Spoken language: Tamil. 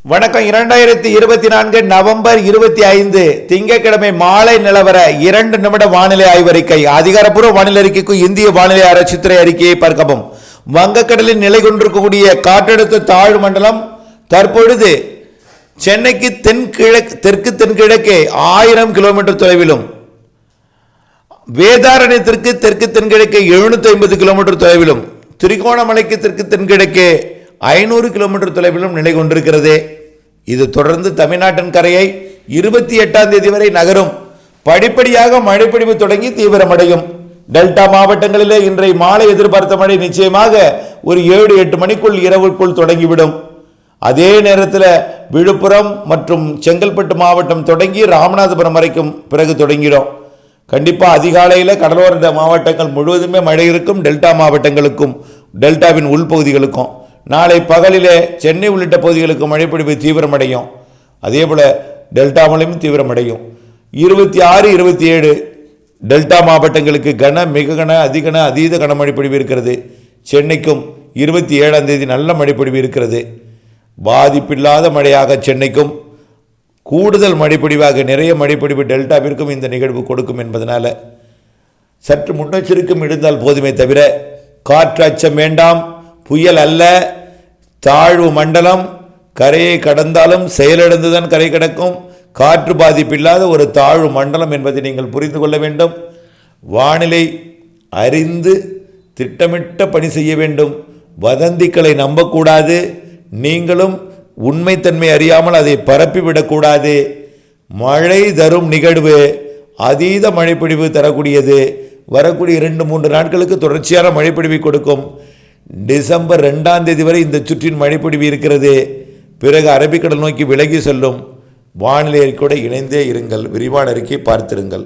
வணக்கம். 2024 நவம்பர் 25 திங்கட்கிழமை மாலை நிலவர 2 நிமிட வானிலை ஆய்வறிக்கை. அதிகாரப்பூர்வ வானிலை அறிக்கைக்கு இந்திய வானிலை ஆராய்ச்சித்துறை அறிக்கையை பார்க்கவும். வங்கக்கடலில் நிலை கொண்டிருக்கக்கூடிய காற்றழுத்த தாழ்வு மண்டலம் தற்பொழுது சென்னைக்கு தெற்கு தென்கிழக்கே 1000 கிலோமீட்டர் தொலைவிலும், வேதாரண்யத்திற்கு தெற்கு தென்கிழக்கே 750 கிலோமீட்டர் தொலைவிலும், திரிகோணமலைக்கு தெற்கு தென்கிழக்கே 500 கிலோமீட்டர் தொலைவிலும் நிலை கொண்டிருக்கிறது. இது தொடர்ந்து தமிழ்நாட்டின் கரையை 28ஆம் தேதி வரை நகரும். படிப்படியாக மழைப்பொழிவு தொடங்கி தீவிரமடையும். டெல்டா மாவட்டங்களிலே இன்றைய மாலை எதிர்பார்த்த மழை நிச்சயமாக ஒரு 7-8 மணிக்குள் இரவுக்குள் தொடங்கிவிடும். அதே நேரத்தில் விழுப்புரம் மற்றும் செங்கல்பட்டு மாவட்டம் தொடங்கி ராமநாதபுரம் வரைக்கும் பிறகு தொடங்கிடும். கண்டிப்பாக அதிகாலையில் கடலோர மாவட்டங்கள் முழுவதுமே மழை இருக்கும். டெல்டா மாவட்டங்களுக்கும் டெல்டாவின் உள்பகுதிகளுக்கும் நாளை பகலிலே சென்னை உள்ளிட்ட பகுதிகளுக்கு மழைப்பொழிவு தீவிரமடையும். அதே போல் டெல்டாவிலும் தீவிரமடையும். 26, 27 டெல்டா மாவட்டங்களுக்கு மிக கன அதீத கனமழை பொழிவு இருக்கிறது. சென்னைக்கும் 27ஆம் தேதி நல்ல மழைப்பொழிவு இருக்கிறது. பாதிப்பில்லாத மழையாக சென்னைக்கும், கூடுதல் மழைப்பொழிவாக நிறைய மழைப்பொழிவு டெல்டாவிற்கும் இந்த நிகழ்வு கொடுக்கும் என்பதனால் சற்று முன்னெச்சரிக்கை எடுத்தால் போதுமே தவிர காற்று அச்சம் வேண்டாம். புயல் அல்ல, தாழ்வு மண்டலம். கரையை கடந்தாலும் செயலிழந்துதான் கரை கடக்கும். காற்று பாதிப்பில்லாத ஒரு தாழ்வு மண்டலம் என்பதை நீங்கள் புரிந்து கொள்ள வேண்டும். வானிலை அறிந்து திட்டமிட்ட பணி செய்ய வேண்டும். வதந்திகளை நம்பக்கூடாது. நீங்களும் உண்மைத்தன்மை அறியாமல் அதை பரப்பிவிடக்கூடாது. மழை தரும் நிகழ்வு அதீத மழைப்பொழிவு தரக்கூடியது. வரக்கூடிய 2-3 நாட்களுக்கு தொடர்ச்சியான மழைப்பொழிவை கொடுக்கும். டிசம்பர் 2ஆம் தேதி வரை இந்த சுற்றின் மழைப்பொழிவு இருக்கிறது. பிறகு அரபிக்கடல் நோக்கி விலகி செல்லும். வானிலை அறிக்கையோடு இணைந்தே இருங்கள். விரிவான அறிக்கை பார்த்திருங்கள்.